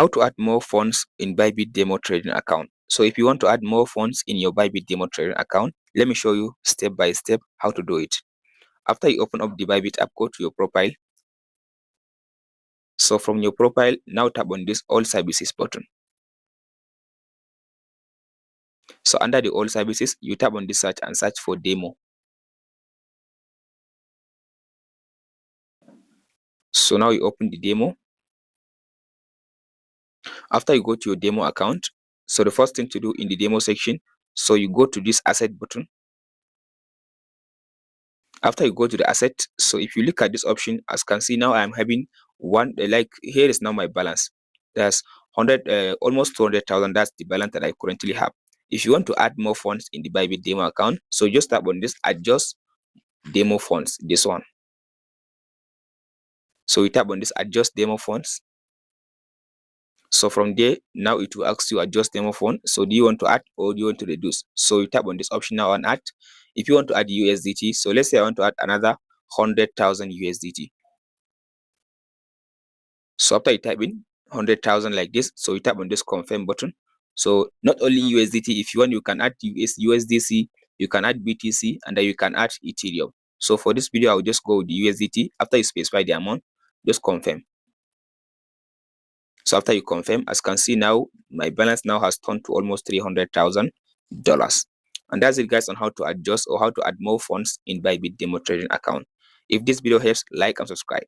How to add more funds in Bybit demo trading account. So if you want to add more funds in your Bybit demo trading account, let me show you step by step how to do it. After you open up the Bybit app, go to your profile. So from your profile, now tap on this all services button. So under the all services, you tap on this search and search for demo. So now you open the demo. After you go to your demo account, so the first thing to do in the demo section, so you go to this asset button. After you go to the asset, so if you look at this option, as you can see now, I'm having one, like here is now my balance. That's 100, almost 200,000. That's the balance that I currently have. If you want to add more funds in the Bybit demo account, so just tap on this adjust demo funds, this one. So we tap on this adjust demo funds. So from there, now it will ask you adjust demo fund. So do you want to add or do you want to reduce? So you tap on this option now on add. If you want to add USDT, so let's say I want to add another 100,000 USDT. So after you type in 100,000 like this, so you tap on this confirm button. So not only USDT, if you want, you can add USDC, you can add BTC, and then you can add Ethereum. So for this video, I will just go with the USDT. After you specify the amount, just confirm. So after you confirm, as you can see now, my balance now has turned to almost $300,000. And that's it, guys, on how to adjust or how to add more funds in Bybit demo trading account. If this video helps, like and subscribe.